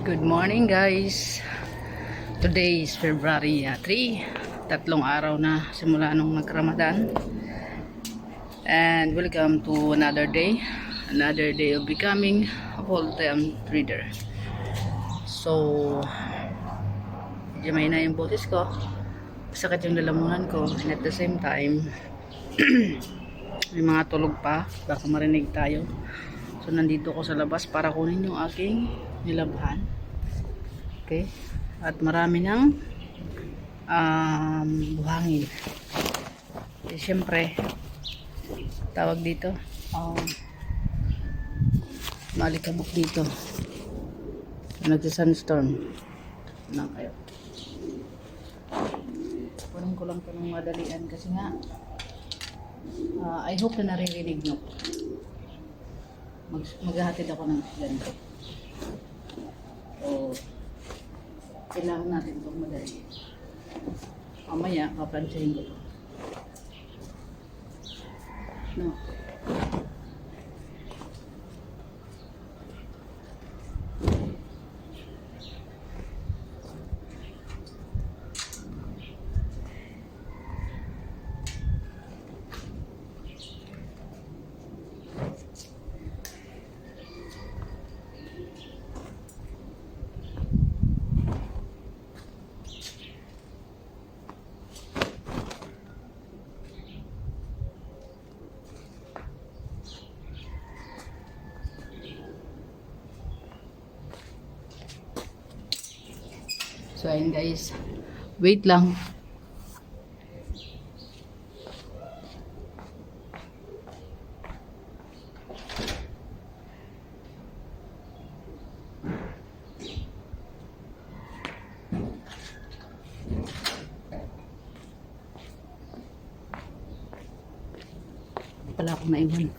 Good morning guys. Today is February 3. Tatlong araw na simula nung nag-Ramadan. And welcome to another day. Another day of becoming a full-time trader. So, medyo may na yung boses ko. Sakit yung lalamunan ko. And at the same time, may mga tulog pa. Baka marinig tayo. So, nandito ko sa labas para kunin yung aking nilabhan. Okay? At marami ng buhangin. Eh, syempre, tawag dito, malikabok dito. Nagsa-sunstorm. Na kayo. Kunin ko lang ito ng madalian kasi nga, I hope na naririnig nyo. Maghahatid ako ng ganito. So, kailangan natin itong madali. Mamaya, kapansahin ko ito. No. So ayun guys, wait lang. Pala ako naiwan.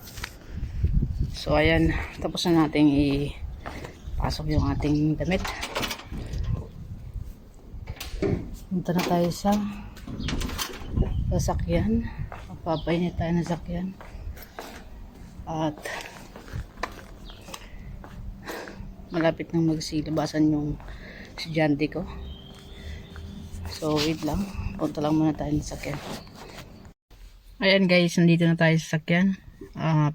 So ayan, tapos na natin ipasok yung ating damit. Punta na tayo sa sasakyan. Magpapainit tayo ng sasakyan. At malapit nang magsilabasan yung estudyante ko. So wait lang. Punta lang muna tayo ng sasakyan. Ayan guys, nandito na tayo sa sasakyan.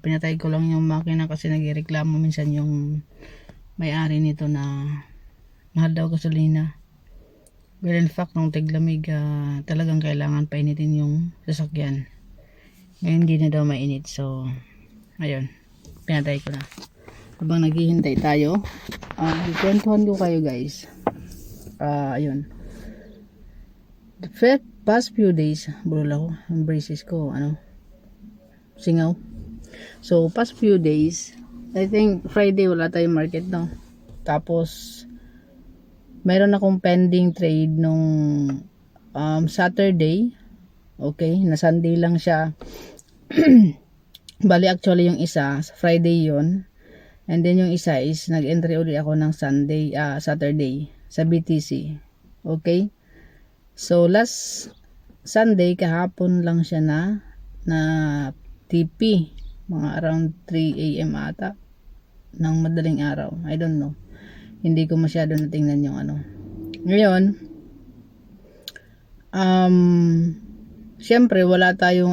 Pinatay ko lang yung makina kasi nagreklamo minsan yung may-ari nito na mahal daw gasolina. Well, in fact, nung taglamig, talagang kailangan painitin yung sasakyan. Ngayon, hindi na daw mainit. So, ayun. Pinatay ko na. Habang naghihintay tayo, ikwentuhan ko kayo guys. Ayun. The past few days, bulol ako. Yung braces ko, singaw. So, past few days, I think Friday wala tayong market, no? Tapos, mayroon akong pending trade nung Saturday. Okay, na Sunday lang siya. Bali actually yung isa, Friday yon. And then yung isa is nag-entry ulit ako ng Saturday sa BTC. Okay? So last Sunday kahapon lang siya na TP. Mga around 3 AM ata ng madaling araw. I don't know. Hindi ko masyado natingnan yung Ngayon, syempre wala tayong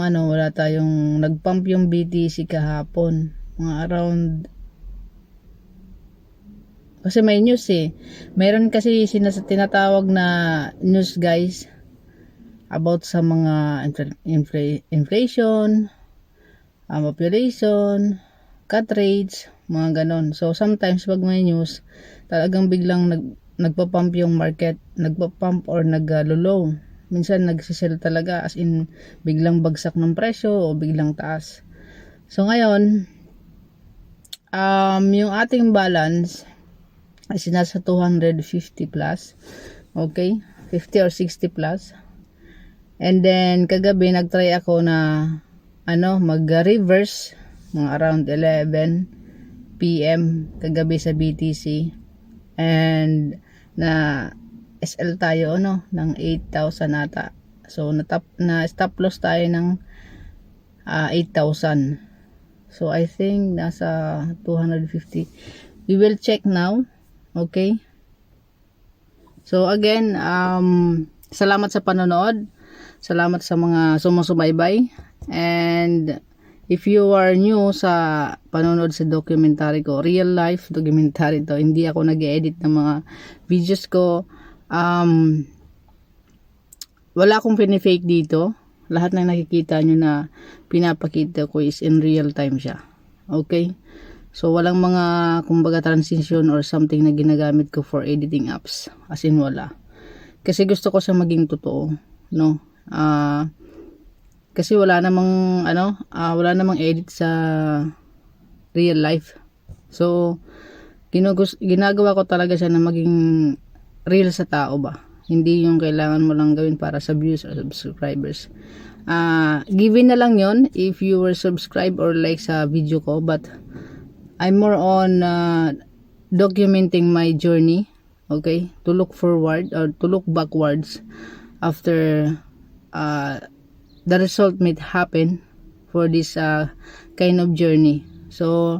nagpump yung BTC kahapon. Mga around, kasi may news Meron kasi tinatawag na news guys about sa mga inflation, population, cut rates, mga ganon. So sometimes pag may news, talagang biglang nagpa-pump yung market, nagpa-pump or nag-low. Minsan nagsisell talaga, as in biglang bagsak ng presyo o biglang taas. So ngayon, yung ating balance ay nasa 250 plus. Okay? 50 or 60 plus. And then kagabi nagtry ako na mag-reverse mga around 11 PM kagabi sa BTC. And na SL tayo ng 8,000 ata. So na stop loss tayo ng 8,000. So I think nasa 250. We will check now. Okay? So again, salamat sa panonood. Salamat sa mga sumusubaybay. And if you are new sa panonood sa documentary ko, real life documentary to, hindi ako nag-edit ng mga videos ko. Wala akong pinifake dito. Lahat ng nakikita nyo na pinapakita ko is in real time siya. Okay? So walang mga kumbaga transition or something na ginagamit ko for editing apps. As in wala. Kasi gusto ko siya maging totoo, no? Kasi wala namang edit sa real life. So ginagawa ko talaga siya na maging real sa tao ba. Hindi yung kailangan mo lang gawin para sa views or subscribers. Given na lang yon if you were subscribe or like sa video ko, but I'm more on documenting my journey, okay? To look forward or to look backwards after the result might happen for this kind of journey. So,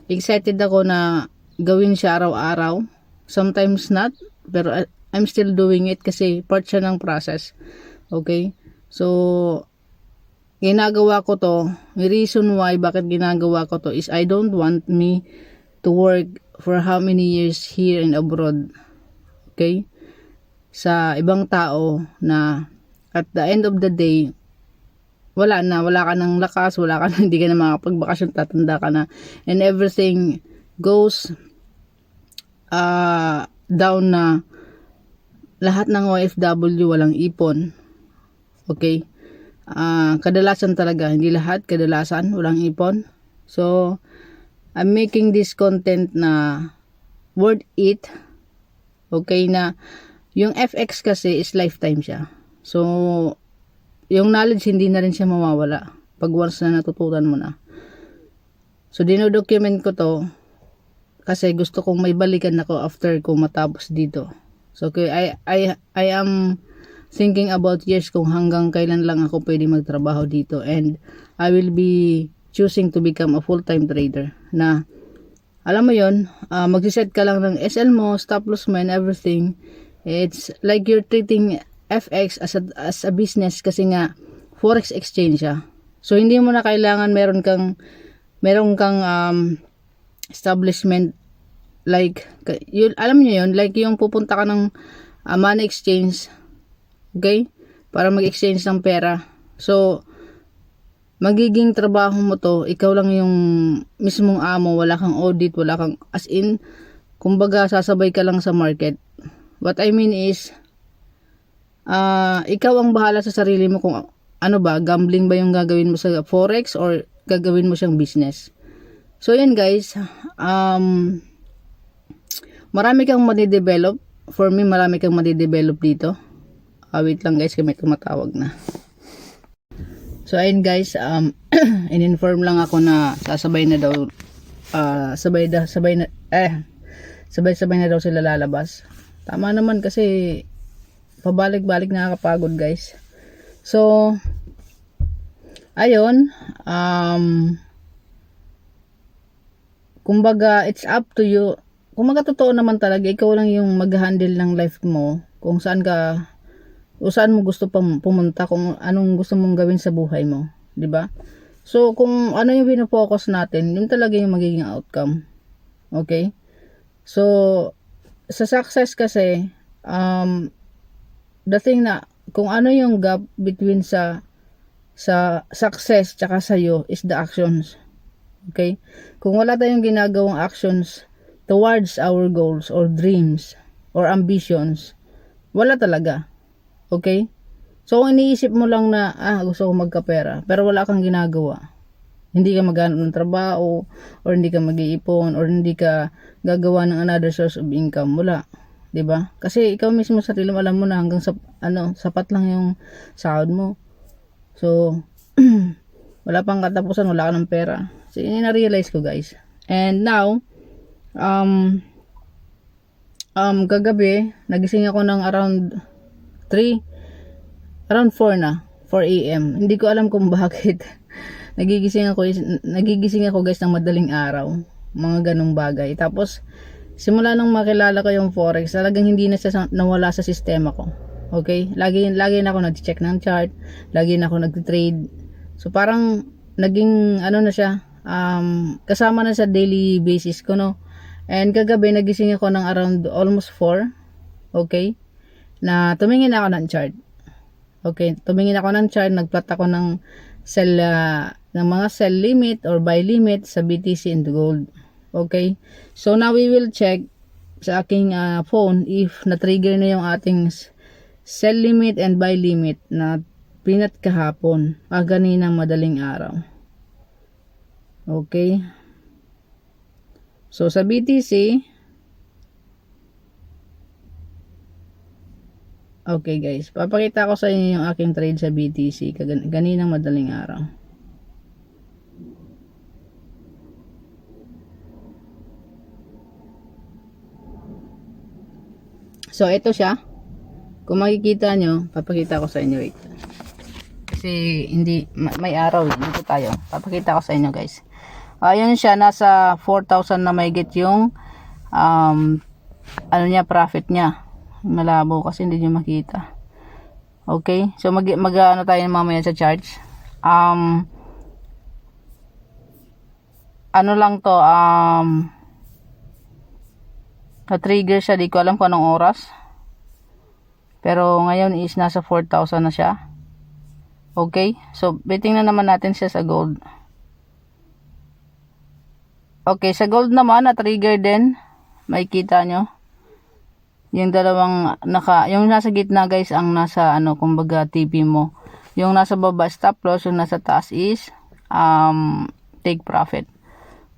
excited ako na gawin siya araw-araw. Sometimes not, pero I'm still doing it kasi part siya ng process. Okay? So, ginagawa ko to, the reason why bakit ginagawa ko to is I don't want me to work for how many years here and abroad. Okay? Sa ibang tao na at the end of the day, wala ka ng lakas, hindi ka na makapagbakasyon, tatanda ka na, and everything goes down na lahat ng OFW walang ipon. Okay? Kadalasan talaga, hindi lahat, kadalasan walang ipon. So, I'm making this content na worth it. Okay, na yung FX kasi is lifetime siya. So, yung knowledge hindi na rin siya mawawala pag once na natutunan mo na. So, dino-document ko to kasi gusto kong may balikan ako after ko matapos dito. So, okay, I am thinking about years kung hanggang kailan lang ako pwede magtrabaho dito, and I will be choosing to become a full-time trader na alam mo yon, magsiset ka lang ng SL mo, stop loss mo and everything. It's like you're treating FX as a business kasi nga forex exchange siya. So hindi mo na kailangan meron kang establishment like alam niyo yon, like yung pupunta ka ng money exchange, okay, para mag-exchange ng pera. So magiging trabaho mo to, ikaw lang yung mismong amo, wala kang audit, wala kang as in kumbaga sasabay ka lang sa market. What I mean is ikaw ang bahala sa sarili mo kung ano ba, gambling ba yung gagawin mo sa forex or gagawin mo siyang business. So yan guys, marami kang madidevelop. For me, marami kang madidevelop dito. Wait lang guys, may tumatawag na. So ayun guys, in-inform lang ako na sasabay na daw, sabay na daw sila lalabas. Tama naman kasi pabalik-balik nakakapagod guys. So ayun, kumbaga it's up to you. Kumbaga totoo naman talaga, ikaw lang yung mag-handle ng life mo, kung saan mo gusto pumunta, kung anong gusto mong gawin sa buhay mo, 'di ba? So kung ano yung pino-focus natin, yun talaga yung magiging outcome. Okay? So sa success kasi, the thing na kung ano yung gap between sa success tsaka sa'yo is the actions. Okay? Kung wala tayong ginagawang actions towards our goals or dreams or ambitions, wala talaga. Okay? So kung iniisip mo lang na gusto ko magkapera pero wala kang ginagawa, hindi ka maghanap ng trabaho or hindi ka mag-iipon or hindi ka gagawa ng another source of income, wala, 'di ba? Kasi ikaw mismo sa sarili mo alam mo na hanggang sapat lang yung sahod mo. So wala pang katapusan, wala ka ng pera. So yun na-realize ko guys. And now kagabi nagising ako ng around 4 AM. Hindi ko alam kung bakit. Nagigising ako guys ng madaling araw, mga ganong bagay. Tapos simula nung makilala ko yung forex, talagang hindi na siya nawala sa sistema ko. Okay? Lagi na ako nag-check ng chart, lagi na ako nag-trade. So parang naging ano na siya, kasama na sa daily basis ko, no. And kagabi nagising ako ng around almost 4, okay, na tumingin ako ng chart. Okay, tumingin ako ng chart, nagplot ako ng sell, ng mga sell limit or buy limit sa BTC and gold. Okay, so now we will check sa aking phone if na-trigger na yung ating sell limit and buy limit na pinat kahapon, kanina madaling araw. Okay, so sa BTC, okay guys, papakita ko sa inyo yung aking trade sa BTC kaninang madaling araw. So ito siya, kung makikita nyo, papakita ko sa inyo, wait. Kasi hindi, may araw, dito tayo, papakita ko sa inyo guys. Ayun siya, nasa 4,000 na may get yung ano niya, profit niya. Malabo kasi hindi nyo makita. Okay, so mag ano tayo mamaya sa charts. Ano lang to, na-trigger siya, di ko alam kung anong oras. Pero ngayon is nasa 4,000 na siya. Okay, so bitingnan naman natin siya sa gold. Okay, sa gold naman, na-trigger din. Makikita nyo. Yung dalawang, yung nasa gitna guys, ang nasa, kumbaga, TP mo. Yung nasa baba, stop loss. Yung nasa taas is, take profit.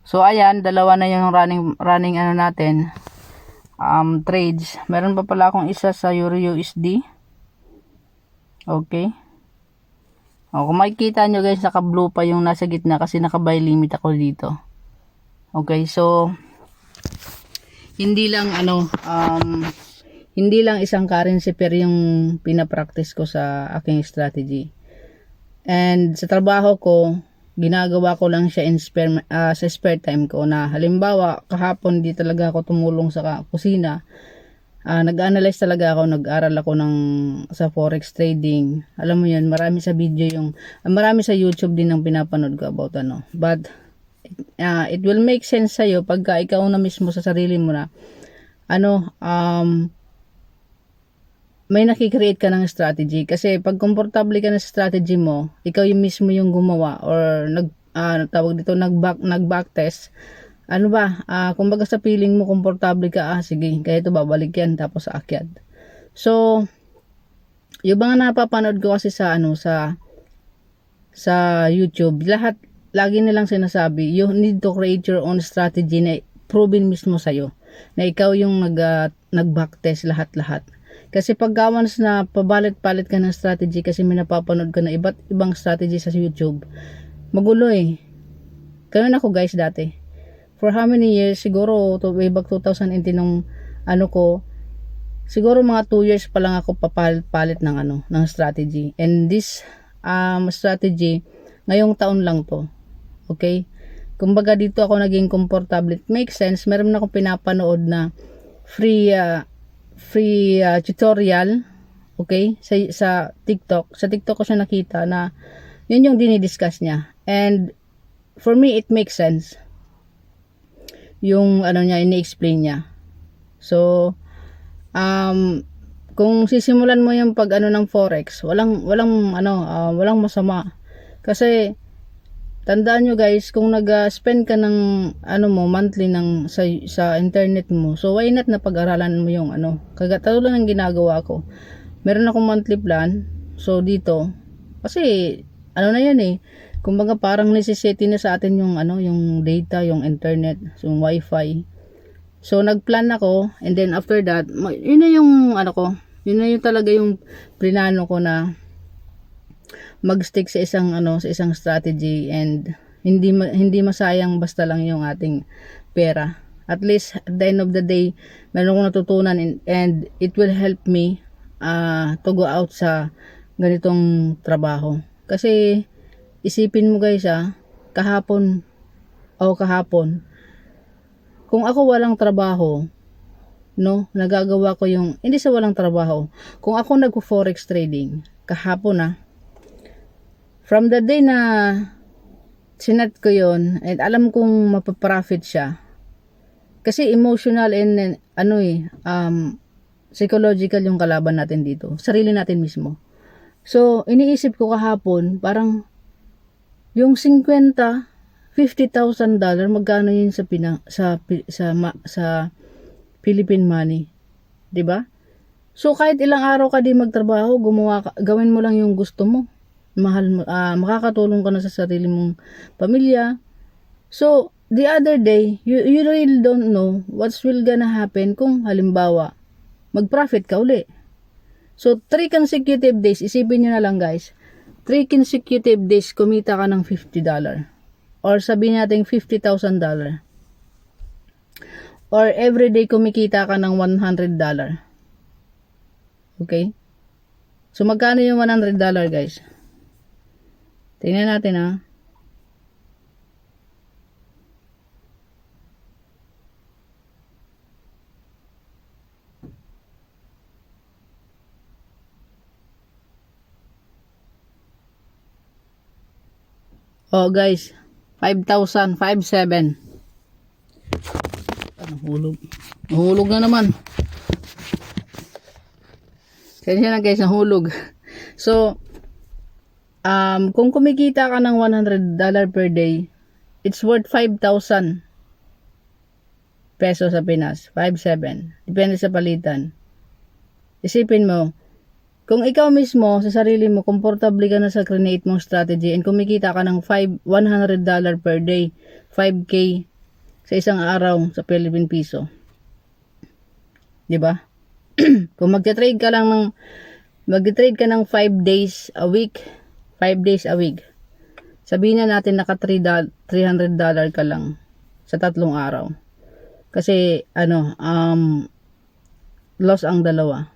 So, ayan, dalawa na yung running natin. Trades. Meron pa pala akong isa sa Euro USD. Okay. O, kung makikita nyo guys, naka-blue pa yung nasa gitna kasi naka-buy limit ako dito. Okay, so hindi lang hindi lang isang currency pair yung pinapractice ko sa aking strategy. And sa trabaho ko, ginagawa ko lang siya sa spare time ko, na halimbawa kahapon di talaga ako tumulong sa kusina. Nag-analyze talaga ako, nag-aral ako sa forex trading. Alam mo yun, marami sa video marami sa YouTube din ang pinapanood ko about but it will make sense sa'yo pagka ikaw na mismo sa sarili mo na may nakikreate ka ng strategy. Kasi pag komportable ka na sa strategy mo, ikaw yung mismo yung gumawa or tawag dito, nag-back test. Kumbaga sa feeling mo komportable ka, sige, kaya ito babalik yan, tapos aakyat. So yung mga napapanood ko kasi sa YouTube, lagi nilang sinasabi, you need to create your own strategy na proven mismo sa'yo. Na ikaw yung nag-backtest lahat-lahat. Kasi pag once na pabalit-palit ka ng strategy, kasi may napapanood ka na iba't ibang strategy sa YouTube, magulo eh. Ganun ako guys dati. For how many years? Siguro, way back 2018 nung siguro mga 2 years pa lang ako papalit-palit ng strategy. And this strategy, ngayong taon lang to. Okay? Kumbaga dito ako naging komportable. It makes sense. Meron na akong pinapanood na free tutorial. Okay? Sa TikTok. Sa TikTok ko siya nakita na yun yung dinidiscuss niya. And for me, it makes sense. Yung niya, ini-explain niya. So, kung sisimulan mo yung pag ng forex, walang masama. Kasi tandaan nyo guys, kung nag-spend ka ng monthly sa internet mo, so why not na pag-aralan mo yung katulad ng ginagawa ko. Meron akong monthly plan. So dito, kasi na yan eh. Kumbaga parang necessity na sa atin yung yung data, yung internet, yung wifi. So nagplan ako, and then after that, yun na yung yun na yung talaga yung plinano ko na mag-stick sa isang strategy, and hindi masayang basta lang yung ating pera. At least at the end of the day, meron akong natutunan, and it will help me to go out sa ganitong trabaho. Kasi isipin mo guys, kahapon, kung ako walang trabaho, no, nagagawa ko yung, hindi sa walang trabaho. Kung ako nagpo-forex trading, kahapon from the day na sinet ko yon and alam kong mapaprofit siya, kasi emotional and psychological yung kalaban natin dito, sarili natin mismo. So, iniisip ko kahapon, parang yung 50,000 dollar, magkano yun sa Philippine money, 'di ba? So kahit ilang araw ka di magtrabaho, gawin mo lang yung gusto mo. Makakatulong ka na sa sarili mong pamilya. So the other day, you really don't know what's will gonna happen kung halimbawa mag-profit ka uli. So 3 consecutive days, isipin niyo na lang guys, 3 consecutive days kumita ka ng $50 or sabihin natin $50,000. Or everyday kumikita ka ng $100. Okay? So magkano yung $100 guys? Tingnan natin Oh guys, 5,000, 5,700. Nahulog. Nahulog na naman. Kaya na guys, nahulog. So, kung kumikita ka ng $100 per day, it's worth 5,000 pesos sa Pinas. 5,700. Depende sa palitan. Isipin mo, kung ikaw mismo, sa sarili mo, komportable ka na sa create mong strategy and kumikita ka ng $100 per day, 5K sa isang araw sa Philippine Piso. 'Di ba? Kung magte-trade ka ng 5 days a week, 5 days a week. Sabihin na natin naka $300 ka lang sa 3 araw. Kasi loss ang dalawa.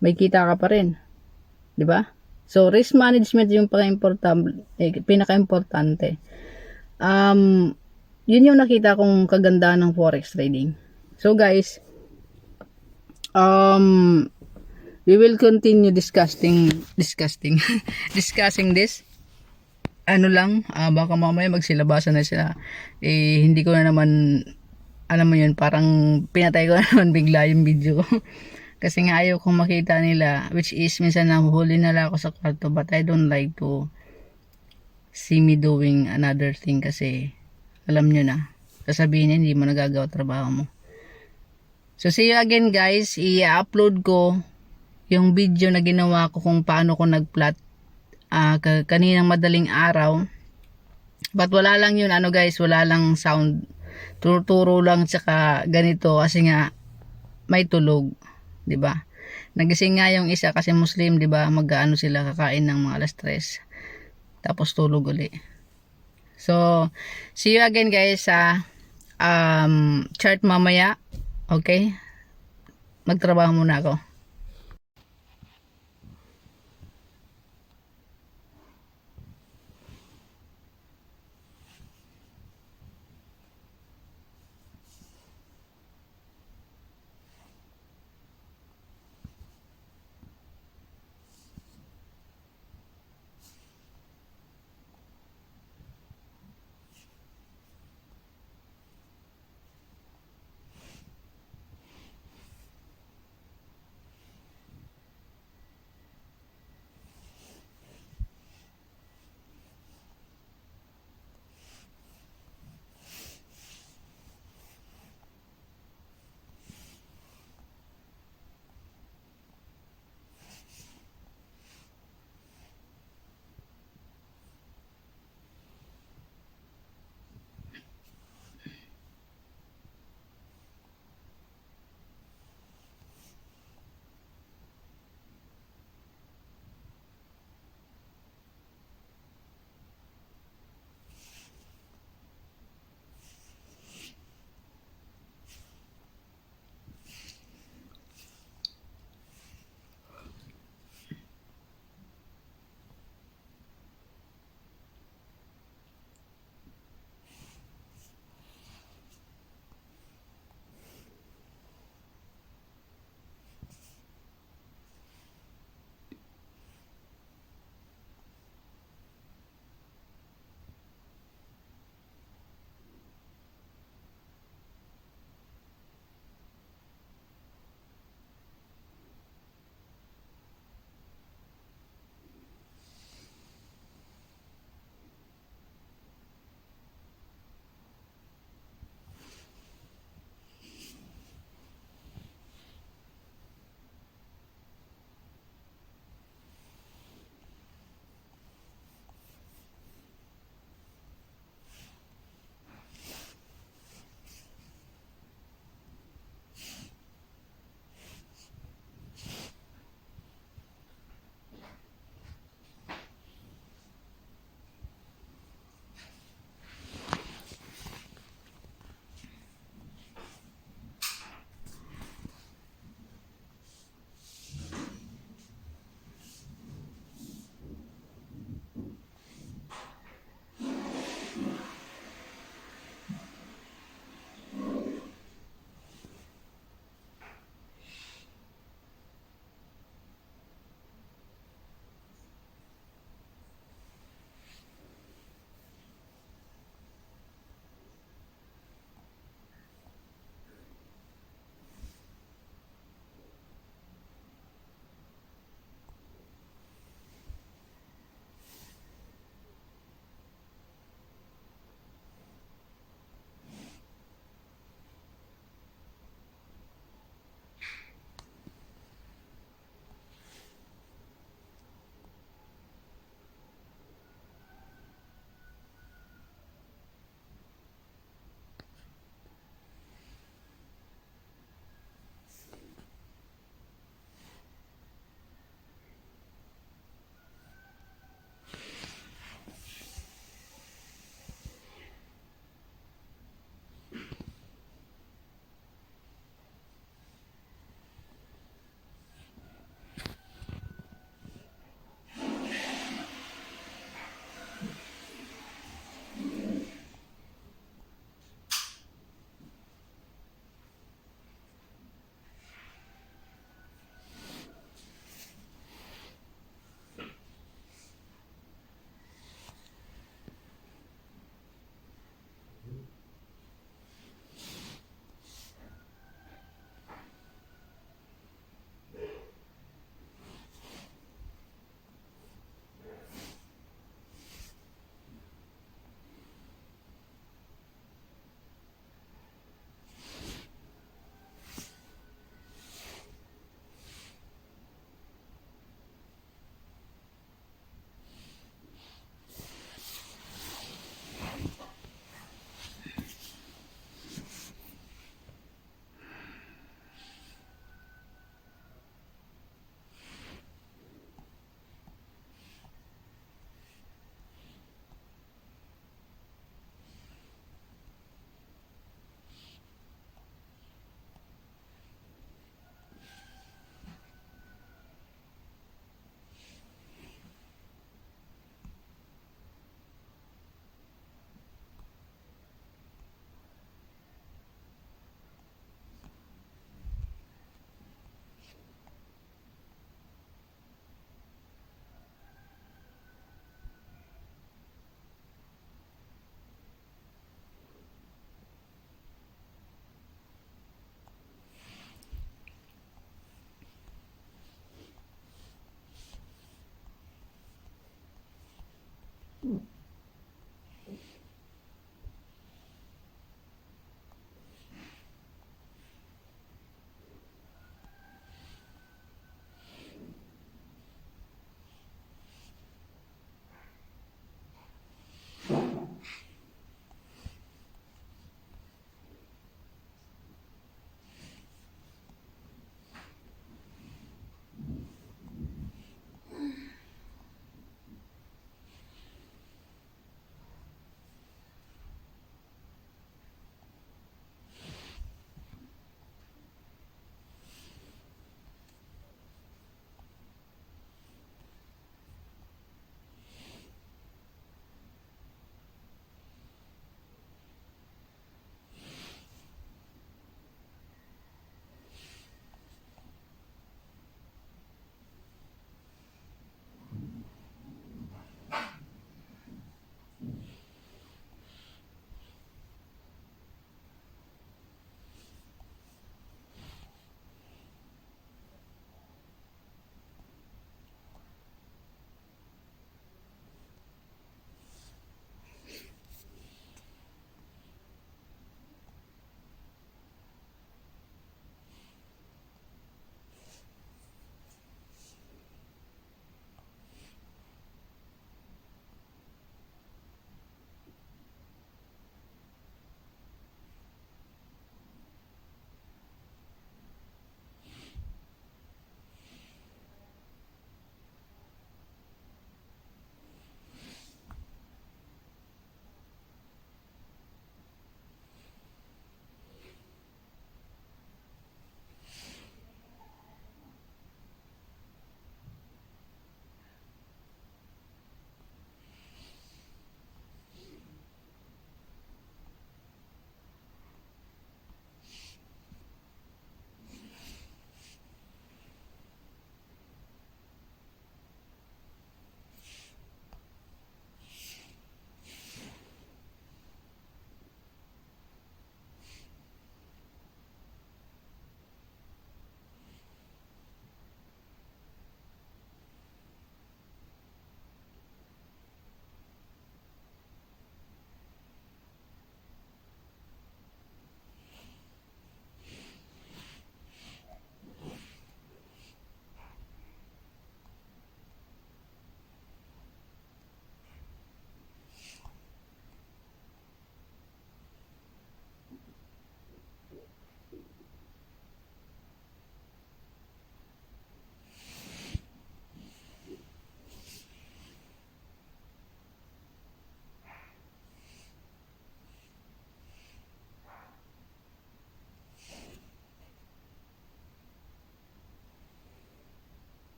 May kita ka pa rin. 'Di ba? So risk management yung pinaka-importante. Yun yung nakita kong kagandahan ng forex trading. So guys, we will continue discussing discussing this. Baka mamaya magsilabasan na sila. Hindi ko na naman, alam mo yun, parang pinatay ko na naman bigla yung video. Kasi nga ayaw kong makita nila, which is minsan nahuhuli na lang ako sa kwarto, but I don't like to see me doing another thing kasi alam nyo na, sasabihin niya hindi mo nagagawa trabaho mo. So see you again guys, i-upload ko yung video na ginawa ko kung paano ko nag-plot kaninang madaling araw. But wala lang yun guys, wala lang sound, turo lang tsaka ganito kasi nga may tulog. 'Di ba? Nagising nga yung isa kasi Muslim, 'di ba? Mag-aano sila, kakain ng mga alas 3. Tapos tulog uli. So, see you again guys sa chart mamaya. Okay? Magtrabaho muna ako.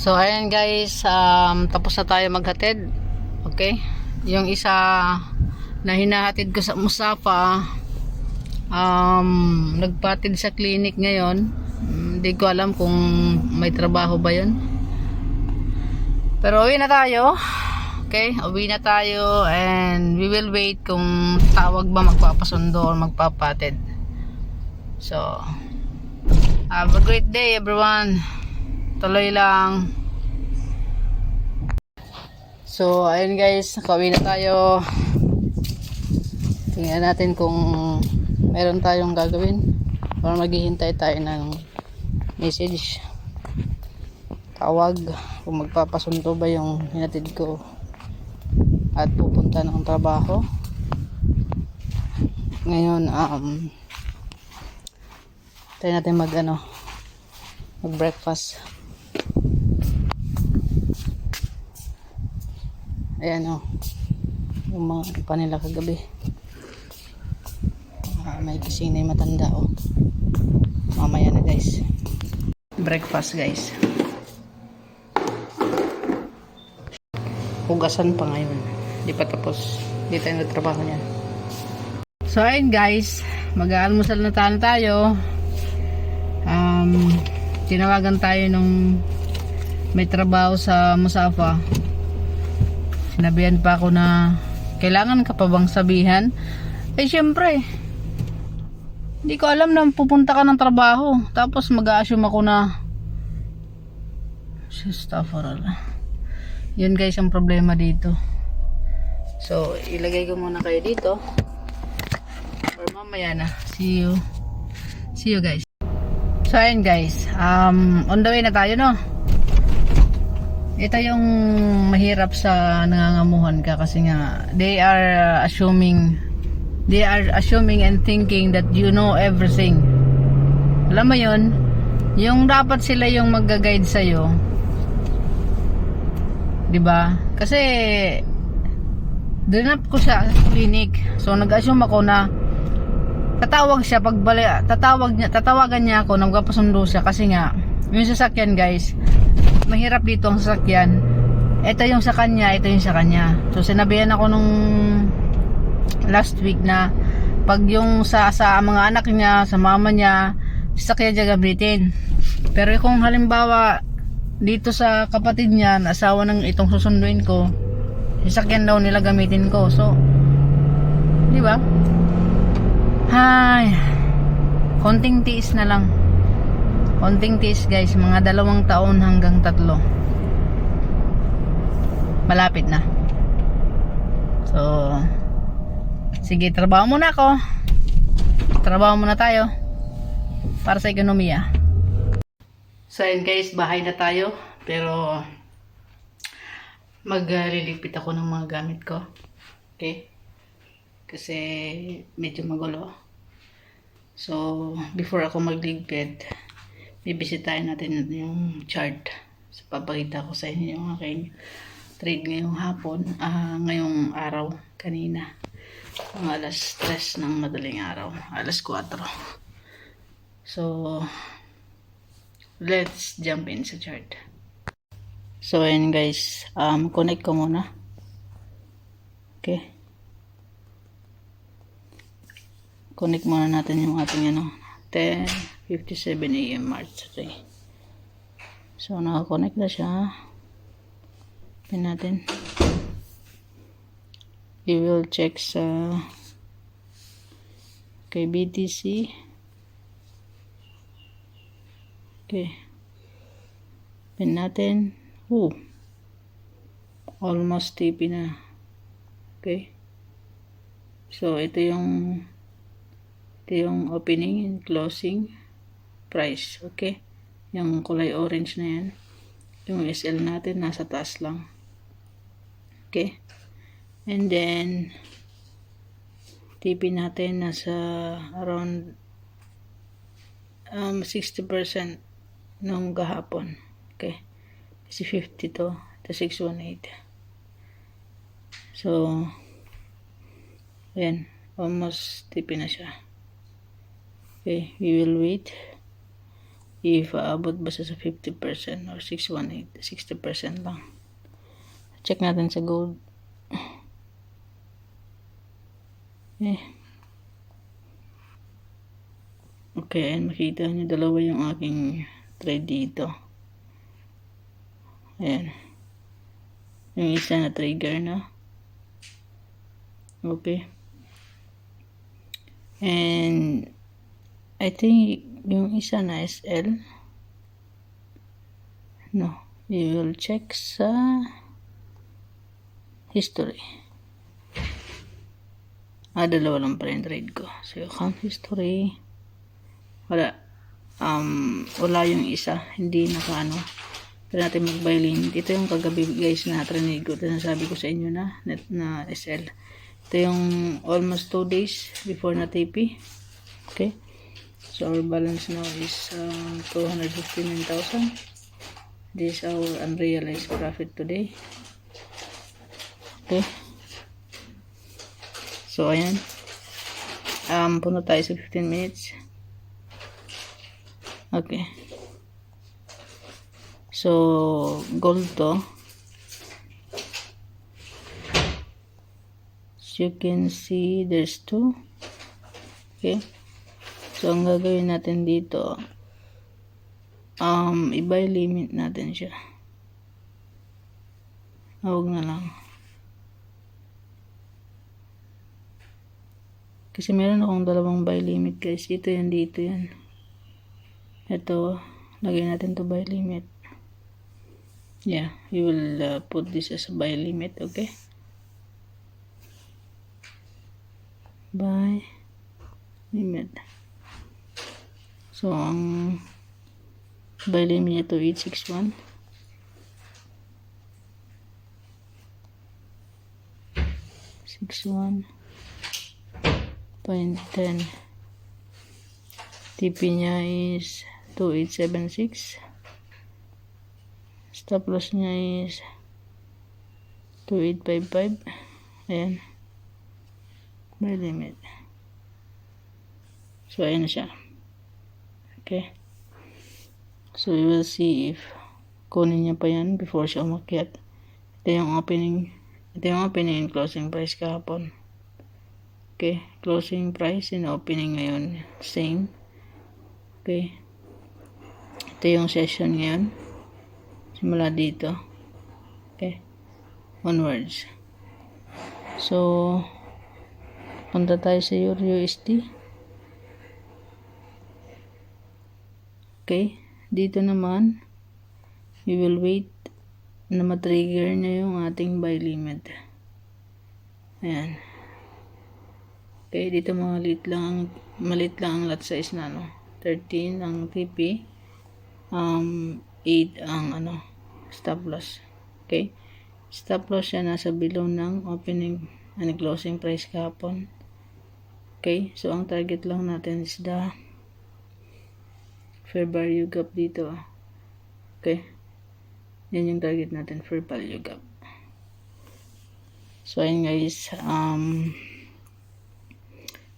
So ayan guys, tapos na tayo maghatid. Okay? Yung isa na hinahatid ko sa Musafa, nagpatid sa clinic ngayon. Hindi ko alam kung may trabaho ba yun. Pero uwi na tayo. Okay, uwi na tayo and we will wait kung tawag ba magpapasundo or magpapatid. So, have a great day everyone. Tuloy lang. So, ayun guys, nakauwi na tayo. Tingnan natin kung meron tayong gagawin or maghihintay tayo ng message, tawag, kung magpapasundo ba yung hinatid ko at pupunta ng trabaho. Ngayon tayo natin mag breakfast. Ayan yung mga panila kagabi. May gising na yung matanda mamaya na guys, breakfast guys. Hugasan pa ngayon, di pa tapos, di tayo nagtrabaho niyan. So ayun guys, mag-aalmusal na tayo. Tinawagan tayo nung may trabaho sa Musafa. Sinabihan pa ako na kailangan ka pa bang sabihan. Syempre hindi ko alam na pupunta ka ng trabaho, tapos mag-a-assume ako na astaghfirullah. Yun guys ang problema dito. So ilagay ko muna kayo dito or mamaya na. See you guys. So ayun guys, on the way na tayo Ito yung mahirap sa nangangamuhan ka kasi nga they are assuming and thinking that you know everything. Alam mo yun, yung dapat sila yung mag-guide sa'yo, diba? Kasi dinap ko sa clinic, so nag-assume ako na tatawag siya tatawagan niya ako na magpapasundo siya kasi nga yung sasakyan guys, mahirap dito ang sasakyan. Ito yung sa kanya, ito yung sa kanya. So sinabihan ako nung last week na pag yung sa mga anak niya, sa mama niya, sasakyan niya gamitin. Pero kung halimbawa dito sa kapatid niya, asawa ng itong susunduin ko, sasakyan daw nila gamitin ko. So di ba? Hay, konting tiis na lang. Konting tiis guys, mga 2 taon hanggang 3. Malapit na. So sige, trabaho muna ako. Trabaho muna tayo para sa ekonomiya. So ayun guys, bahay na tayo. Pero magliligpit ako ng mga gamit ko. Okay? Kasi medyo magulo. So before ako magligpit, bibisitahin natin yung chart. So papakita ko sa inyo yung aking trade ngayong hapon, ngayong araw, kanina. Mga alas 3 ng madaling araw, alas 4. So let's jump in sa chart. So ayun guys, connect ko muna. Okay, connect muna natin yung ating 10:57 AM March 3. So naka-connect na siya. Pin natin. We will check sa kay BTC. Okay. Pin natin. Almost TP na. Okay. So ito yung opening and closing price. Okay. Yung kulay orange na yan. Yung SL natin nasa taas lang. Okay. And then TP natin nasa around 60% nung gahapon. Okay. Kasi 50 to. Ito 618. So ayan. Almost TP na siya. Okay. We will wait if aabot ba siya sa 50% or 618, 60% lang. Check natin sa gold. Okay, and makita nyo dalawa yung aking trade dito. Ayan. Yung isa na trigger na. Okay. And I think yung isa na SL. No. You will check sa history. Dalawa lang pa rin trade ko. So, account history. Wala. Wala yung isa. Hindi nakaano. Pero natin mag-buy limit. Ito yung kagabi guys na trade ko. Ito nasabi ko sa inyo na SL. Ito yung almost 2 days before na TP. Okay. So, our balance now is 259,000. This is our unrealized profit today. Okay. So, ayan. Punta tayo sa 15 minutes. Okay. So, gold to. As you can see, there's 2. Okay. So, ang gagawin natin dito, i-buy limit natin siya. Huwag na lang. Kasi meron akong dalawang buy limit guys. Ito yan, dito yan. Ito, lagay natin to buy limit. Yeah, you will put this as a buy limit, okay? Buy limit. So, ang buy limit ito 861. .10. TP niya is 2876. Stop loss niya is 2855. Ayan. Buy limit. So, ayan na siya. Okay. So, we will see if kunin niya pa yan before siya umakyat. Ito yung opening and closing price kahapon. Okay. Closing price and opening ngayon. Same. Okay. Ito yung session ngayon. Simula dito. Okay. Onwards. So, punta tayo sa EURUSD. Okay. Dito naman, we will wait na matrigger na yung ating buy limit. Ayan. Okay. Dito maliit lang ang lot size na 13 ang TP. 8 ang stop loss. Okay. Stop loss siya nasa below ng opening and closing price kahapon. Okay. So, ang target lang natin is the fair value gap dito. Okay. Yan yung target natin, fair value gap. So, ayun guys.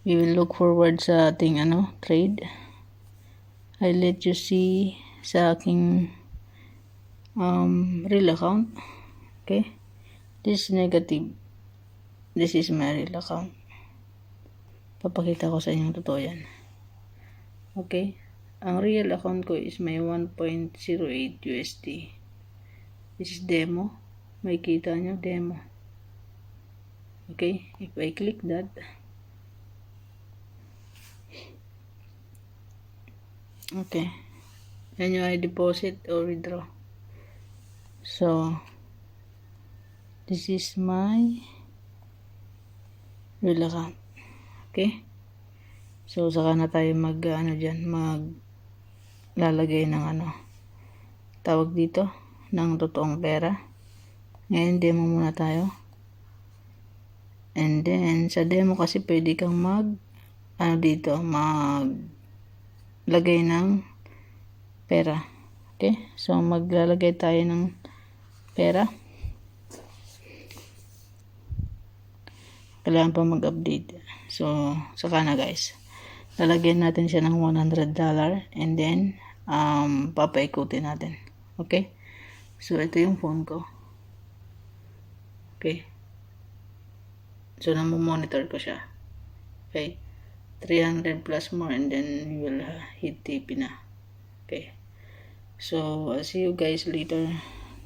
We will look forward sa ating trade. I'll let you see sa aking real account. Okay. This is negative. This is my real account. Papakita ko sa inyo totoo yan. Okay. Ang real account ko is may 1.08 USD. This is demo. May kita nyo, demo. Okay. If I click that, okay. Yan yung I deposit or withdraw. So, this is my real account. Okay. So, saka na tayo lalagay ng tawag dito, ng totoong pera. Ngayon, demo muna tayo. And then, sa demo kasi pwede kang lagay ng pera. Okay? So, maglalagay tayo ng pera. Kailangan pa mag-update. So, saka na guys. Lalagyan natin siya ng $100 and then papaikutin natin. Okay? So, ito yung phone ko. Okay? So, namomonitor ko siya. Okay? 300 plus more and then you will hit TP na. Okay? So, I'll see you guys later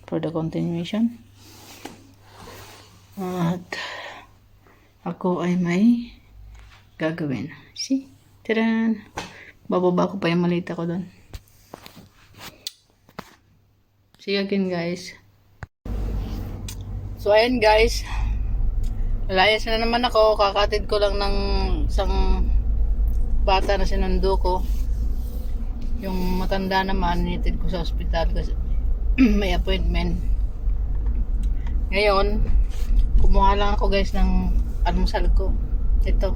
for the continuation. At ako ay may gagawin. See? Taran! Bababa ko pa yung malita ko doon. See you again, guys. So, ayan guys. Lalayas na naman ako. Kakatid ko lang ng isang bata na sinundo ko. Yung matanda naman, nitid ko sa ospital kasi may appointment. Ngayon, kumuha lang ako guys ng almusal ko. Ito.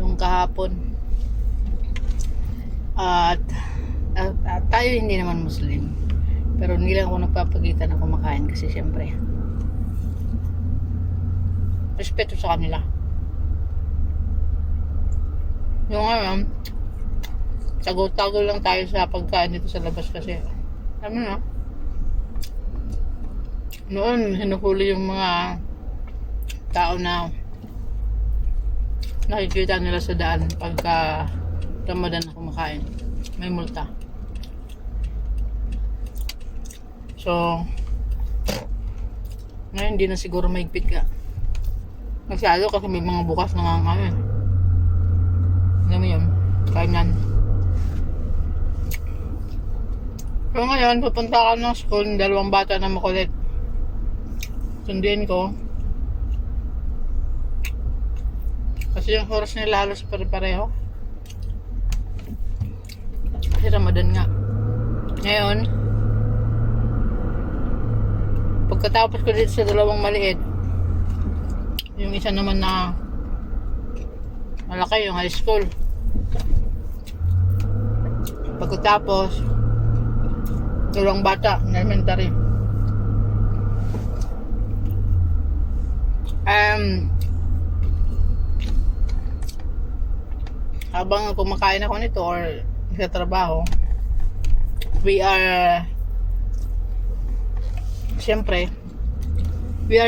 Yung kahapon. At tayo hindi naman Muslim. Pero hindi lang ako nagpapagita na kumakain kasi syempre respeto sa kanila. Yung tago-tago lang tayo sa pagkain dito sa labas kasi alam mo na, noon hinuhuli yung mga tao na nakikita nila sa daan pagka Ramadan na kumakain, may multa. So ngayon hindi na siguro maigpit ka masyado kasi may mga bukas na nga ngayon. Alam mo yun, kainan. So ngayon pupunta ka ng school, dalawang bata na makulit. Sundin ko kasi yung oras nila halos pare-pareho kasi Ramadan nga. Ngayon pagkatapos ko dito sa dalawang maliit, yung isa naman na malaki, yung high school, pagkatapos dalawang bata elementary. Habang kumakain ako nito or sa trabaho, we are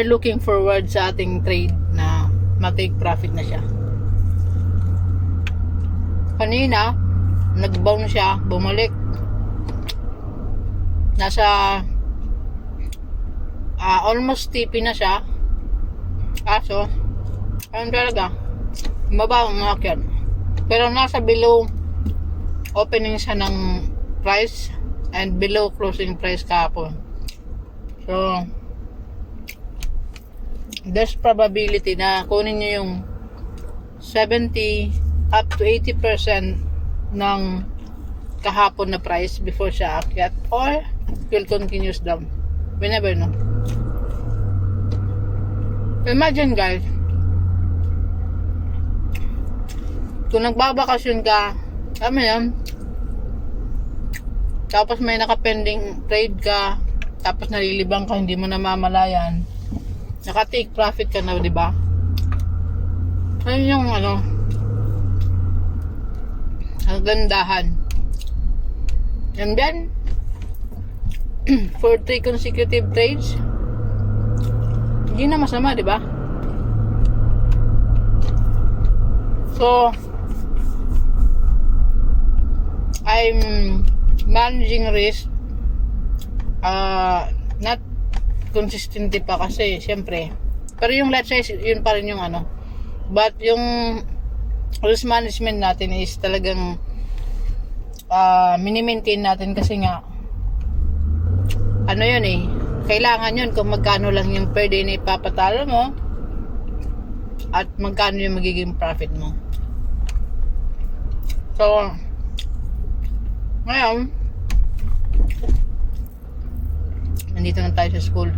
looking forward sa ating trade na ma-take profit na siya. Kanina nag-bounce siya, bumalik nasa almost TP na siya, kaso ayun talaga mababa ang akyat, pero nasa below opening siya ng price and below closing price kahapon. So there's probability na kunin nyo yung 70 up to 80% ng kahapon na price before siya akyat, or will continues down. We never know. Imagine guys, kung nagbabakasyon ka, alam mo yan, tapos may nakapending trade ka, tapos nalilibang ka, hindi mo namamalayan, naka-take profit ka na, di ba? Ayun yung ang gandahan. And then for 3 consecutive trades, hindi na masama, di ba? So I'm managing risk, not consistently pa kasi syempre, pero yung lot size yun pa rin yung but yung risk management natin is talagang mini-maintain natin kasi nga yun kailangan yun kung magkano lang yung per day na ipapatalo mo at magkano yung magiging profit mo. So ngayon nandito na tayo sa school.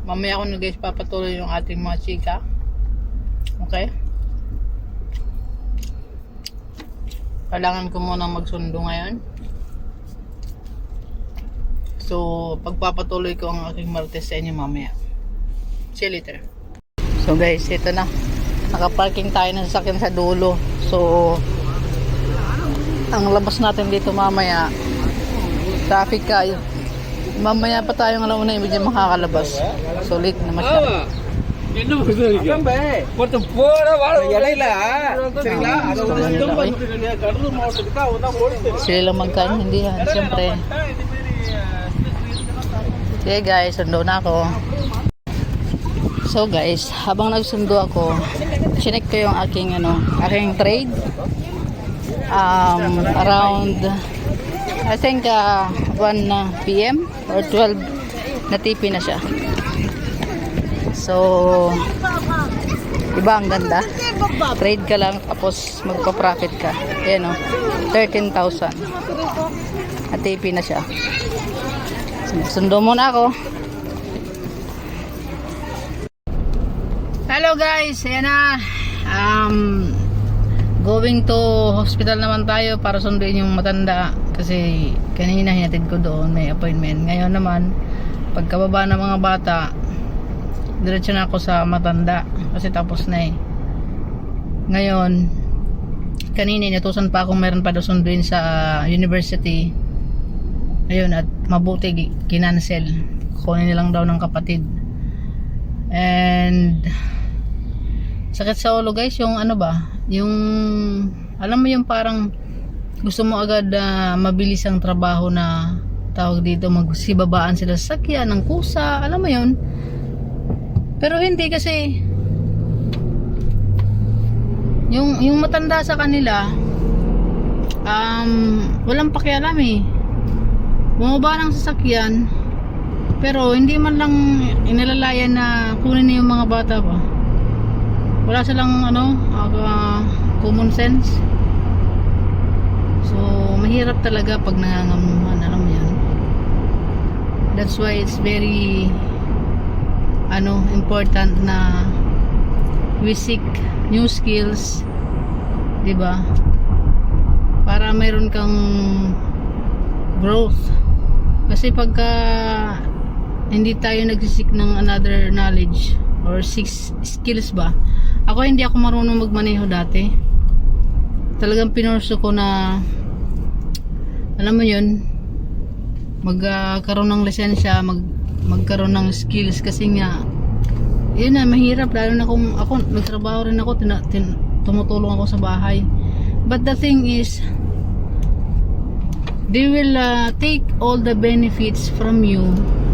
Mamaya ko na guys papatuloy yung ating mga chika. Okay? Kailangan ko muna magsundo ngayon. So pagpapatuloy ko ang aking martes sa inyo mamaya. See you later. So guys, ito na. Nakaparking tayo ng sasakyan sa dulo. So Ang labas natin dito mamaya, traffic kayo. Mamaya pa tayong alauna yung medyo makakalabas. So late na masyado. Sila lang magkain, hindi yan. Siyempre. Sige guys, sundo na ako. So guys, habang nagsundo ako, chinek ko yung aking trade. Around I think 1 PM or 12 na TP na siya. So diba ang ganda? Trade ka lang tapos magpa-profit ka. Ayan o, 13,000 na TP na siya. Sundo muna ako. Hello guys, ayan na. Going to hospital naman tayo para sunduin yung matanda kasi kanina hinatid ko doon, may appointment. Ngayon naman pagkababa ng mga bata, diretso na ako sa matanda kasi tapos na eh. Ngayon kanina inutusan pa akong meron pa daw sunduin sa university. Ayun, at mabuti kinancel, kunin nilang daw ng kapatid. And sakit sa ulo guys, yung yung alam mo yung parang gusto mo agad mabilis ang trabaho na tawag dito, magsibabaan sila sa sakyan ng kusa, alam mo yun. Pero hindi kasi yung matanda sa kanila walang pakialam eh, bumaba ng sasakyan pero hindi man lang inalalayan na kunin na yung mga bata pa. Wala silang common sense. So mahirap talaga pag nangangamuhan, alam mo yan. That's why it's very important na we seek new skills, diba, para mayroon kang growth. Kasi pagka hindi tayo nagsisik ng another knowledge or skills ba, hindi ako marunong magmaneho dati. Talagang pinorso ko na, alam mo yun, magkaroon ng lisensya, magkaroon ng skills kasi nga yun na, mahirap lalo na kung ako nagtrabaho rin ako, tumutulong ako sa bahay. But the thing is, they will take all the benefits from you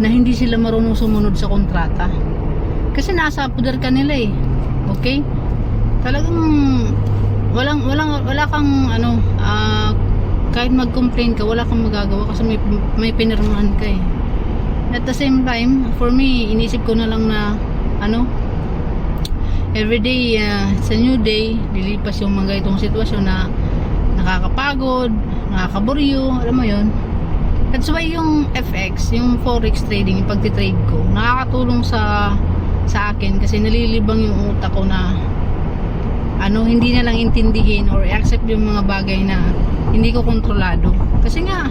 na hindi sila marunong sumunod sa kontrata. Kasi nasa poder ka nila eh. Okay? Talagang wala kang kahit mag-complain ka, wala kang magagawa kasi may pinirmahan ka eh. At the same time, for me, inisip ko na lang na every day it's a new day, lilipas yung mga itong sitwasyon na nakakapagod, nakakaburyo, alam mo yun. That's why yung FX, yung forex trading, yung pagtitrade ko, nakakatulong sa akin kasi nalilibang yung utak ko na hindi na lang intindihin or accept yung mga bagay na hindi ko kontrolado. Kasi nga,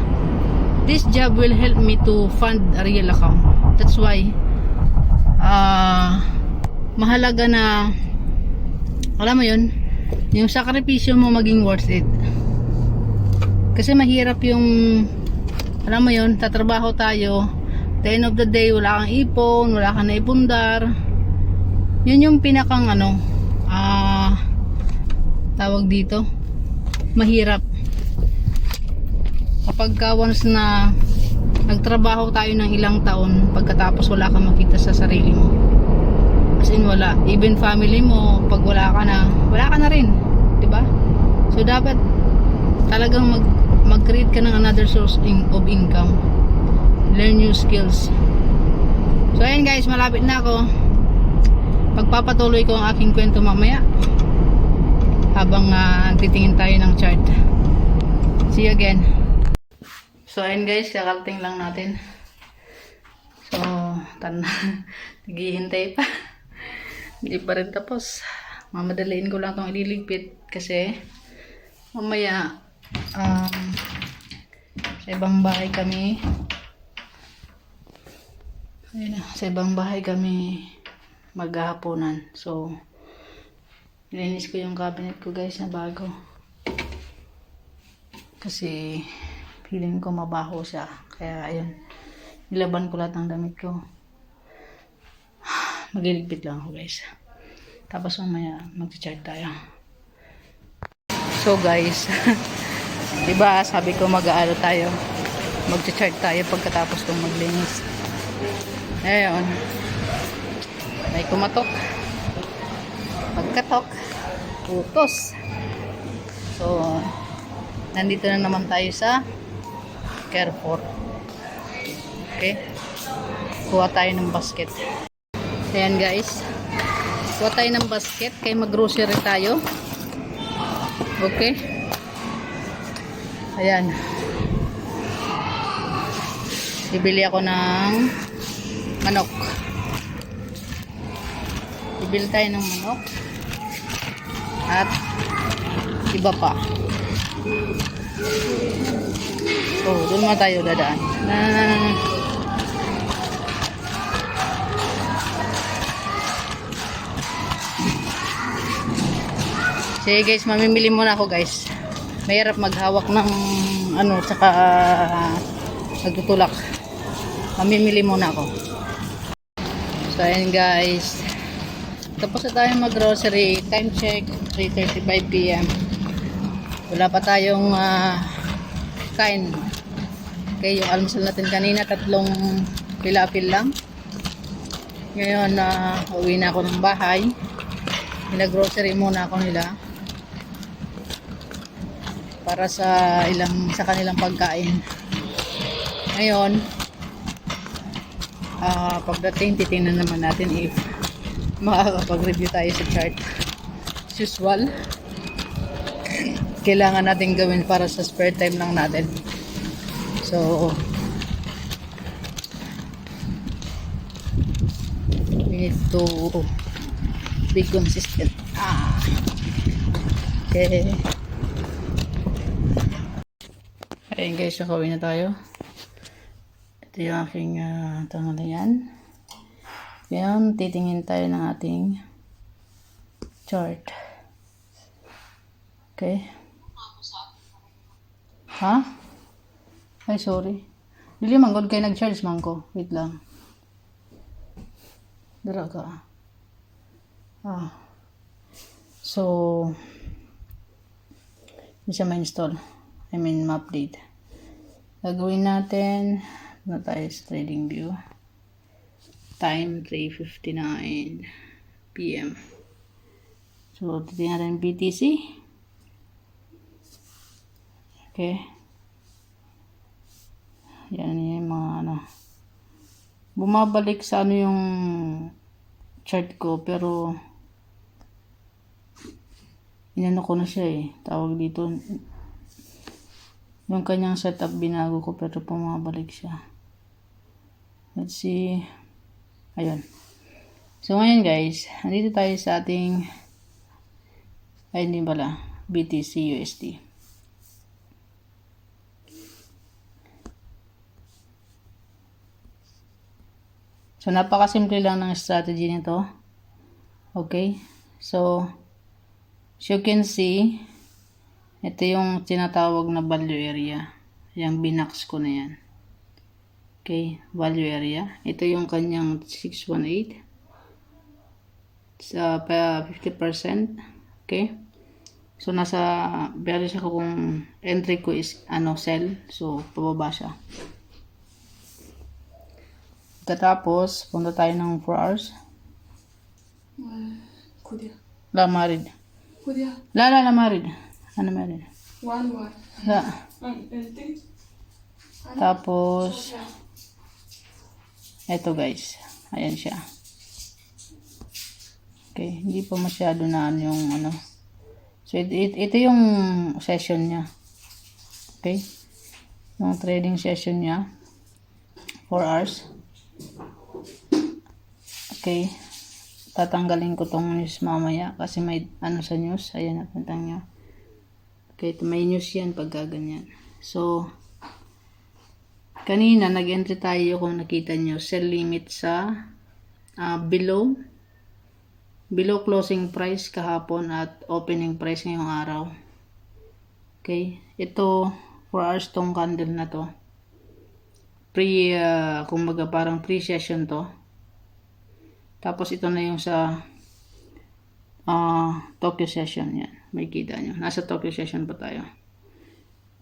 this job will help me to fund a real account. That's why mahalaga na, alam mo yun, yung sakripisyo mo maging worth it. Kasi mahirap yung, alam mo yun, tatrabaho tayo, the end of the day wala kang ipon, wala kang naipundar. Yun yung pinakang tawag dito, mahirap. Kapag once na nagtrabaho tayo ng ilang taon, pagkatapos wala kang makita sa sarili mo, as in wala, even family mo, pag wala ka na rin, diba? So dapat talagang mag-create ka ng another source of income, learn new skills. So ayun guys, malapit na ako. Pagpapatuloy ko ang aking kwento mamaya habang titingin tayo ng chart. See you again. So ayun guys, kakarating lang natin. So naghihintay pa. Hindi pa rin tapos. Mamadaliin ko lang itong ililigpit kasi mamaya sa ibang bahay kami. Ayun, sa ibang bahay kami maghahaponan. So nilinis ko yung cabinet ko guys na bago. Kasi feeling ko mabaho siya. Kaya ayun, nilaban ko lahat ng damit ko. Magliligpit lang ako guys. Tapos mamaya mag-charge tayo. So guys, diba sabi ko mag-aalo tayo. Mag-charge tayo pagkatapos kong maglinis. Ayun. May kumatok. Pagkatok. Putos. So, nandito na naman tayo sa Carrefour. Okay. Kuha tayo ng basket. Ayan guys. Kuha tayo ng basket. Kaya mag-grocery tayo. Okay. Ayan. Bibili ako ng manok. Bibili tayo ng manok. At iba pa. So, doon nga tayo dadaan. Sige guys, mamimili muna ako guys. Mahirap maghawak ng ano, tsaka nagtutulak. Mamimili muna ako. So ayan guys. Tapos na tayo mag-grocery. Time check, 3:35 PM. Wala pa tayong kain. Okay, yung almusal natin kanina, 3 pilapil lang. Ngayon, uwi na ako ng bahay. Nag-grocery muna ako nila. Para sa kanilang pagkain. Ngayon, pagdating, titingnan naman natin if makakapag-review tayo sa chart. As usual, kailangan natin gawin para sa spare time lang natin. So, we need to be consistent. Okay. Ayun guys, nakawin na tayo. Ito yung aking tanghalian. Ngayon, titingin tayo ng ating chart. Okay. Ha? Ay, sorry. Dili man god kay nag-charge man ko. Wait lang. Dara ka. So, hindi siya ma-install. I mean, ma-update. Gagawin natin na tayo sa trading view. Time 3:59 PM. So, titingnan natin BTC. Okay. Yan yung mga ano. Bumabalik sa ano yung chart ko, pero inano ko na siya eh. Tawag dito. Yung kanyang setup binago ko, pero pumabalik siya. Let's see. Ayun. So ngayon guys, nandito tayo sa ating hindi pala, BTC USD. So napakasimple lang ng strategy nito. Okay? So as you can see, ito yung tinatawag na value area. Yung binax ko na yan. Okay, value area. Ito yung kanyang 618. Sa 50%. Okay. So nasa bearish ako kung entry ko is sell. So pababa siya. Katapos, punta tayo ng 4 hours. La marid. La marid. Ano marid? La. Tapos, eto guys. Ayan siya. Okay, hindi pa masyado na yung ano. So, ito yung session niya. Okay. Yung trading session niya. 4 hours. Okay. Tatanggalin ko tong news mamaya kasi may sa news. Ayan, napunta nyo. Okay, may news yan pag gaganyan. So, kanina nag-entry tayo kung nakita nyo. Sell limit sa below closing price kahapon at opening price ngayong araw. Okay, ito 4 hours tong candle na to. Kumbaga parang pre-session to. Tapos ito na yung sa Tokyo session. Yan, may kita nyo. Nasa Tokyo session pa tayo.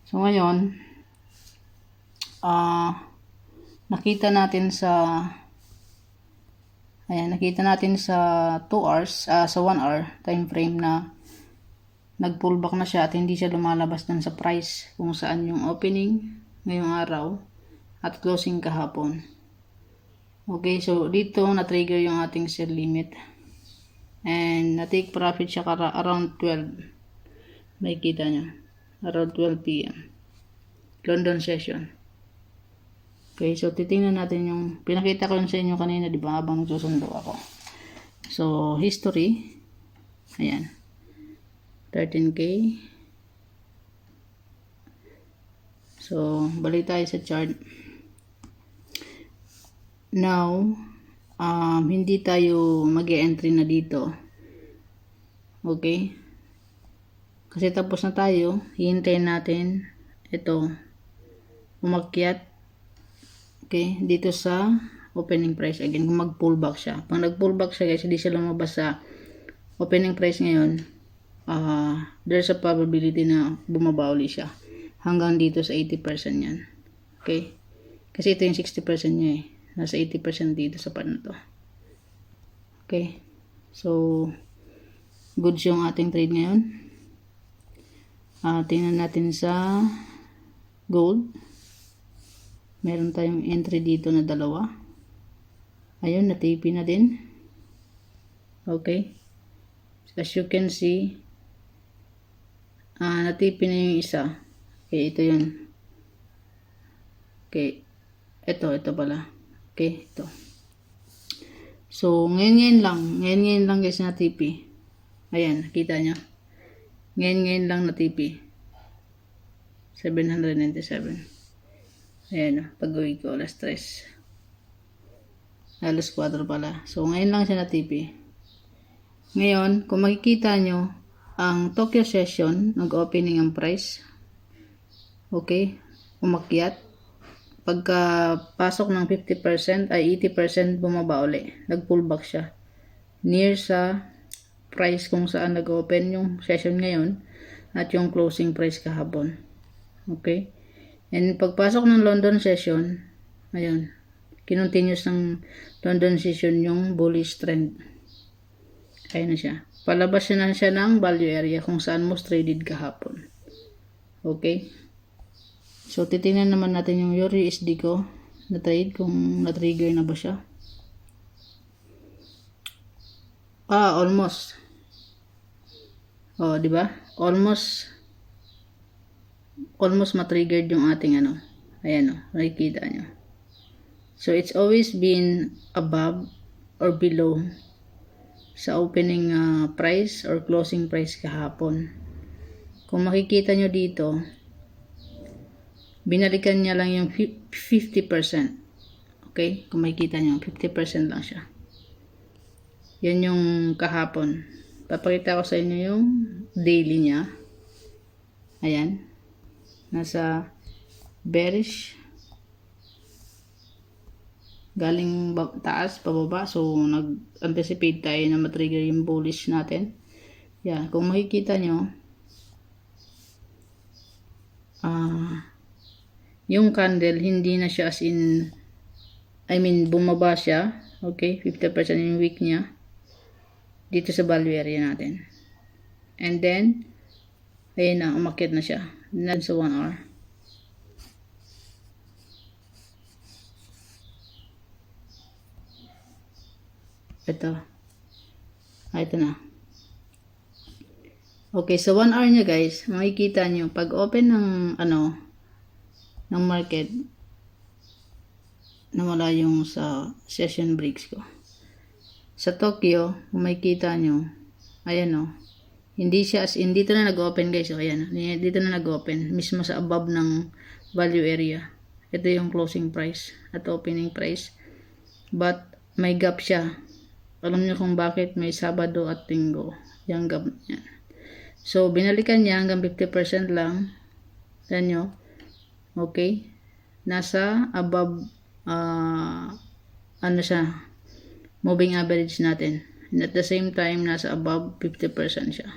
So ngayon, nakita natin sa 2 hours, sa 1 hour time frame na nag-pullback na siya at hindi siya lumalabas dun sa price kung saan yung opening ngayong araw at closing kahapon. Okay, so dito na-trigger yung ating sell limit and na-take profit siya around 12. May kita nyo, around 12 p.m. London session. Okay, so titingnan natin yung pinakita ko yun sa inyo kanina, di ba, habang nagsusundo ako. So, history. Ayan. 13K. So, balik tayo sa chart. Now, hindi tayo mag-e-entry na dito. Okay? Kasi tapos na tayo, hihintayin natin ito umakyat. Okay, dito sa opening price again, kung mag-pullback siya. Pag nag-pullback siya guys, hindi siya lumabas sa opening price ngayon, there's a probability na bumaba uli siya. Hanggang dito sa 80% yan. Okay? Kasi ito yung 60% niya eh. Nasa 80% dito sa part na to. Okay? So, goods yung ating trade ngayon. Tingnan natin sa gold. Meron tayong entry dito na 2. Ayun, na-TP na din. Okay. As you can see, na-TP na yung isa. Okay, ito yun. Okay. Ito pala. Okay, ito. So, ngayon lang guys na-TP. Ayan, nakita nyo. Ngayon lang na-TP. 797. Ayan o, pag-uwi ko, alas 3. Alas 4 pala. So, ngayon lang siya na-TP. Ngayon, kung makikita nyo, ang Tokyo session, nag-opening ang price. Okay? Umakyat. Pagka pasok ng 50% ay 80% bumaba uli. Nag-pullback siya. Near sa price kung saan nag-open yung session ngayon at yung closing price kahapon. Okay? And pagpasok ng London session, ayun, kinontinuous ng London session yung bullish trend. Ayun na siya. Palabas na siya ng value area kung saan most traded kahapon. Okay? So, titingnan naman natin yung USD ko na trade kung na-trigger na ba siya. Almost. Di ba? Almost matriggered yung ating ayan nakikita nyo. So it's always been above or below sa opening price or closing price kahapon. Kung makikita nyo dito, binalikan niya lang yung 50%. Okay? Kung makikita nyo, 50% lang siya. Yan yung kahapon. Papakita ko sa inyo yung daily niya. Ayan. Nasa bearish, galing taas pababa, so nag-anticipate tayo na matrigger yung bullish natin. Yan, kung makikita nyo, yung candle hindi na siya as in, bumaba siya. Okay, 50% yung wick niya dito sa value area natin, and then ayun na, umakyat na siya sa 1 hour. Ito na. Okay, so 1 hour niya guys, makikita nyo pag open ng ng market, nawala yung sa session breaks ko. Sa Tokyo, kung makikita nyo, ayan hindi siya as in, dito na nag-open guys. So, ayan, dito na nag-open. Mismo sa above ng value area. Ito yung closing price at opening price. But, may gap siya. Alam nyo kung bakit? May Sabado at Linggo. Yung gap niya. So, binalikan niya hanggang 50% lang. Ayan nyo. Okay? Nasa above, ano siya, moving average natin. And at the same time, nasa above 50% siya.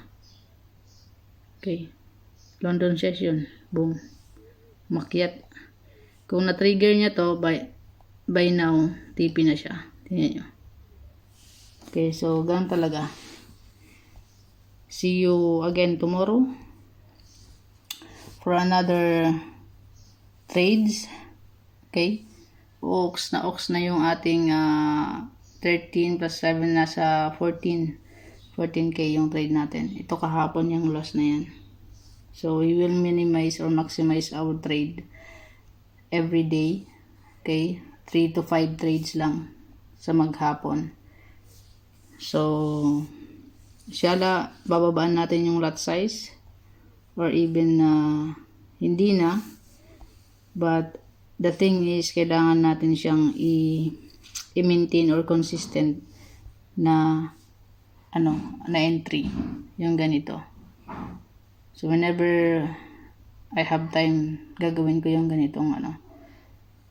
Okay. London session. Boom. Makyat. Kung na-trigger niya to, by now, TP na siya. Tingnan nyo. Okay, so ganun talaga. See you again tomorrow for another trades. Okay? Ox na yung ating 13 plus 7 nasa 14k yung trade natin. Ito kahapon yung loss na yan. So we will minimize or maximize our trade every day. Okay? 3 to 5 trades lang sa maghapon. So siyala, bababaan natin yung lot size or even hindi na. But the thing is, kailangan natin siyang i-maintain or consistent na na entry. Yung ganito. So whenever I have time, gagawin ko yung ganitong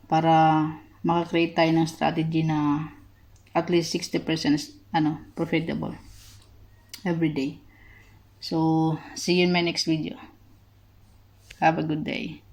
para makakreate tayo ng strategy na at least 60% profitable every day. So see you in my next video. Have a good day.